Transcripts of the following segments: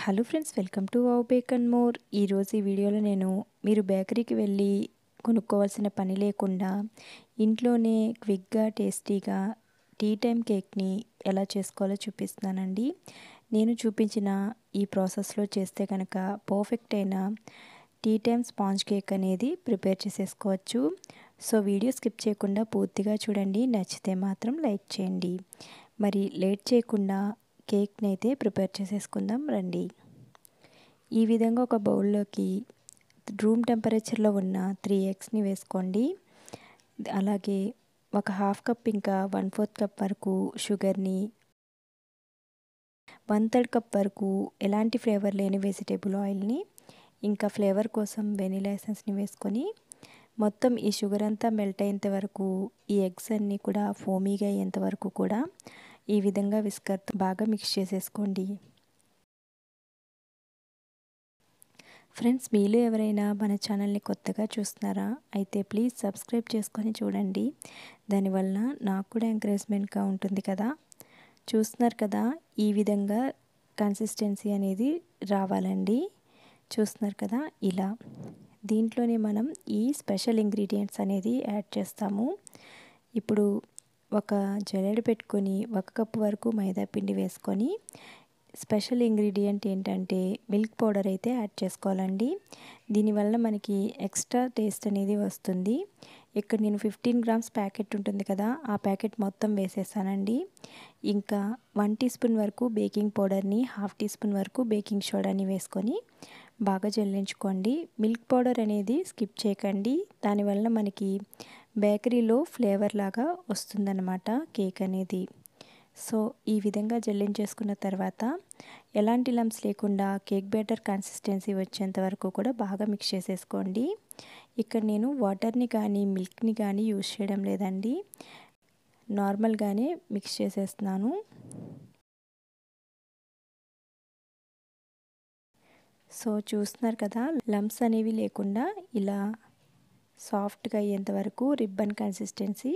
Hello friends, welcome to wow bake and more. ఈరోజు ఈ వీడియోలో నేను మీరు బేకరీకి వెళ్ళి కొనుక్కోవాల్సిన పని లేకుండా ఇంట్లోనే క్విక్గా టేస్టీగా టీ టైం కేక్ని ఎలా చేసుకోవాలో చూపిస్తున్నానండి. నేను చూపించిన ఈ ప్రాసెస్లో చేస్తే కనుక పర్ఫెక్ట్ అయిన టీ టైం స్పాంజ్ కేక్ అనేది ప్రిపేర్ చేసేసుకోవచ్చు. సో వీడియో స్కిప్ చేయకుండా పూర్తిగా చూడండి. నచ్చితే మాత్రం లైక్ చేయండి. మరి లేట్ చేయకుండా కేక్ని అయితే ప్రిపేర్ చేసేసుకుందాం రండి. ఈ విధంగా ఒక బౌల్లోకి రూమ్ టెంపరేచర్లో ఉన్న 3 ఎగ్స్ని వేసుకోండి. అలాగే ఒక హాఫ్ కప్ ఇంకా 1/4 కప్ వరకు షుగర్ని, 1/3 కప్ వరకు ఎలాంటి ఫ్లేవర్ లేని వెజిటేబుల్ ఆయిల్ని, ఇంకా ఫ్లేవర్ కోసం వెనిలా ఎసెన్స్ని వేసుకొని మొత్తం ఈ షుగర్ అంతా మెల్ట్ అయ్యేంత వరకు, ఈ ఎగ్స్ అన్నీ కూడా ఫోమీగా అయ్యేంత వరకు కూడా ఈ విధంగా విస్కర్తో బాగా మిక్స్ చేసేసుకోండి. ఫ్రెండ్స్, మీలో ఎవరైనా మన ఛానల్ని కొత్తగా చూస్తున్నారా? అయితే ప్లీజ్ సబ్స్క్రైబ్ చేసుకొని చూడండి. దానివల్ల నాకు కూడా ఎంకరేజ్మెంట్గా ఉంటుంది కదా. చూస్తున్నారు కదా, ఈ విధంగా కన్సిస్టెన్సీ అనేది రావాలండి. చూస్తున్నారు కదా, ఇలా దీంట్లోనే మనం ఈ స్పెషల్ ఇంగ్రీడియంట్స్ అనేది యాడ్ చేస్తాము. ఇప్పుడు ఒక జల్లెడ పెట్టుకొని 1 కప్పు వరకు మైదా పిండి వేసుకొని స్పెషల్ ఇంగ్రీడియంట్ ఏంటంటే మిల్క్ పౌడర్ అయితే యాడ్ చేసుకోవాలండి. దీనివల్ల మనకి ఎక్స్ట్రా టేస్ట్ అనేది వస్తుంది. ఇక్కడ నేను 15 గ్రామ్స్ ప్యాకెట్ ఉంటుంది కదా, ఆ ప్యాకెట్ మొత్తం వేసేసానండి. ఇంకా 1 టీ స్పూన్ వరకు బేకింగ్ పౌడర్ని, 1/2 టీ స్పూన్ వరకు బేకింగ్ సోడాని వేసుకొని బాగా జల్లించుకోండి. మిల్క్ పౌడర్ అనేది స్కిప్ చేయకండి. దానివల్ల మనకి బేకరీలో ఫ్లేవర్ లాగా వస్తుందన్నమాట కేక్ అనేది. సో ఈ విధంగా జల్లించేసుకున్న తర్వాత ఎలాంటి లంప్స్ లేకుండా కేక్ బ్యాటర్ కన్సిస్టెన్సీ వచ్చేంత వరకు కూడా బాగా మిక్స్ చేసేసుకోండి. ఇక్కడ నేను వాటర్ని కానీ మిల్క్ని కానీ యూజ్ చేయడం లేదండి, నార్మల్గానే మిక్స్ చేసేస్తున్నాను. సో చూస్తున్నారు కదా, లంప్స్ అనేవి లేకుండా ఇలా సాఫ్ట్గా అయ్యేంత వరకు, రిబ్బన్ కన్సిస్టెన్సీ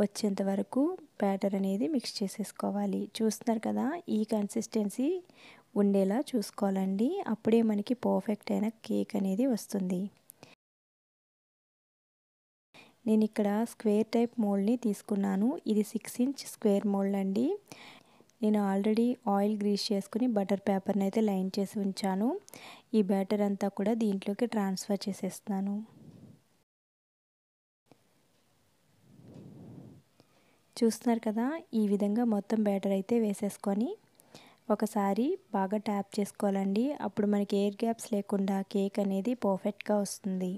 వచ్చేంత వరకు బ్యాటర్ అనేది మిక్స్ చేసేసుకోవాలి. చూస్తున్నారు కదా, ఈ కన్సిస్టెన్సీ ఉండేలా చూసుకోవాలండి. అప్పుడే మనకి పర్ఫెక్ట్ అయిన కేక్ అనేది వస్తుంది. నేను ఇక్కడ స్క్వేర్ టైప్ మోల్డ్ని తీసుకున్నాను. ఇది 6 ఇంచ్ స్క్వేర్ మోల్డ్ అండి. నేను ఆల్రెడీ ఆయిల్ గ్రీస్ చేసుకుని బటర్ పేపర్ని అయితే లైన్ చేసి ఉంచాను. ఈ బ్యాటర్ అంతా కూడా దీంట్లోకి ట్రాన్స్ఫర్ చేసేస్తున్నాను. చూస్తున్నారు కదా, ఈ విధంగా మొత్తం బ్యాటర్ అయితే వేసేసుకొని ఒకసారి బాగా ట్యాప్ చేసుకోవాలండి. అప్పుడు మనకి ఎయిర్ గ్యాప్స్ లేకుండా కేక్ అనేది పర్ఫెక్ట్గా వస్తుంది.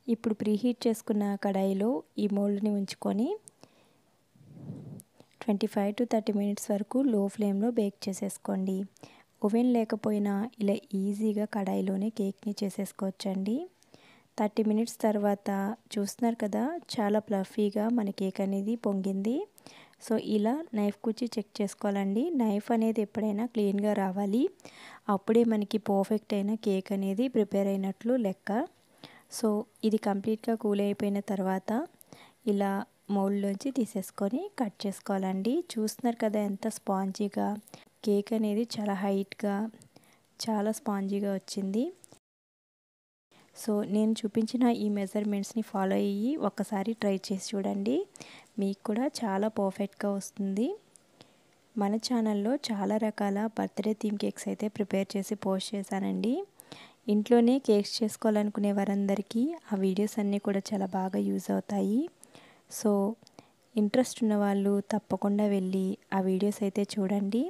ఇప్పుడు ప్రీహీట్ చేసుకున్న కడాయిలో ఈ మోల్డ్ని ఉంచుకొని 25 to 30 మినిట్స్ వరకు లో ఫ్లేమ్లో బేక్ చేసేసుకోండి. ఓవెన్ లేకపోయినా ఇలా ఈజీగా కడాయిలోనే కేక్ని చేసేసుకోవచ్చండి. 30 మినిట్స్ తర్వాత చూస్తున్నారు కదా, చాలా ప్లఫీగా మన కేక్ అనేది పొంగింది. సో ఇలా నైఫ్ కుచ్చి చెక్ చేసుకోవాలండి. నైఫ్ అనేది ఎప్పుడైనా క్లీన్గా రావాలి. అప్పుడే మనకి పర్ఫెక్ట్ అయిన కేక్ అనేది ప్రిపేర్ అయినట్లు లెక్క. సో ఇది కంప్లీట్గా కూల్ అయిపోయిన తర్వాత ఇలా మౌల్డ్లోంచి తీసేసుకొని కట్ చేసుకోవాలండి. చూస్తున్నారు కదా, ఎంత స్పాంజీగా కేక్ అనేది చాలా హైట్గా, చాలా స్పాంజీగా వచ్చింది. సో నేను చూపించిన ఈ మెజర్మెంట్స్ని ఫాలో అయ్యి ఒక్కసారి ట్రై చేసి చూడండి. మీకు కూడా చాలా పర్ఫెక్ట్గా వస్తుంది. మన ఛానల్లో చాలా రకాల బర్త్డే థీమ్ కేక్స్ అయితే ప్రిపేర్ చేసి పోస్ట్ చేశానండి. ఇంట్లోనే కేక్స్ చేసుకోవాలనుకునే వారందరికీ ఆ వీడియోస్ అన్నీ కూడా చాలా బాగా యూజ్ అవుతాయి. సో ఇంట్రెస్ట్ ఉన్న వాళ్ళు తప్పకుండా వెళ్ళి ఆ వీడియోస్ అయితే చూడండి.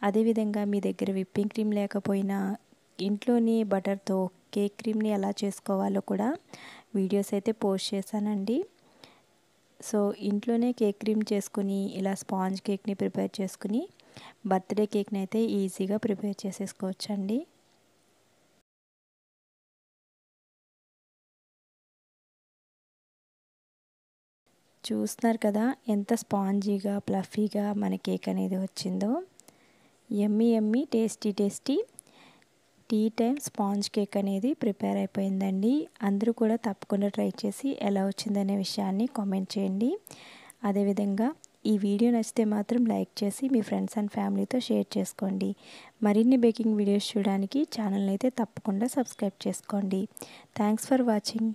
అదేవిధంగా మీ దగ్గర విప్పింగ్ క్రీమ్ లేకపోయినా ఇంట్లోని బటర్తో కేక్ క్రీమ్ని ఎలా చేసుకోవాలో కూడా వీడియోస్ అయితే పోస్ట్ చేశానండి. సో ఇంట్లోనే కేక్ క్రీమ్ చేసుకుని ఇలా స్పాంజ్ కేక్ని ప్రిపేర్ చేసుకుని బర్త్డే కేక్ని అయితే ఈజీగా ప్రిపేర్ చేసేసుకోవచ్చండి. చూస్తున్నారు కదా, ఎంత స్పాంజీగా ప్లఫీగా మన కేక్ అనేది వచ్చిందో. Yummy yummy tasty tasty tea time sponge cake అనేది ప్రిపేర్ అయిపోయిందండి. అందరూ కూడా తప్పకుండా ట్రై చేసి ఎలా వచ్చిందనే విషయాన్ని కామెంట్ చేయండి. అదేవిధంగా ఈ వీడియో నచ్చితే మాత్రం లైక్ చేసి మీ ఫ్రెండ్స్ అండ్ ఫ్యామిలీతో షేర్ చేసుకోండి. మరిన్ని బేకింగ్ వీడియోస్ చూడడానికి ఛానల్ని అయితే తప్పకుండా సబ్స్క్రైబ్ చేసుకోండి. Thanks for watching.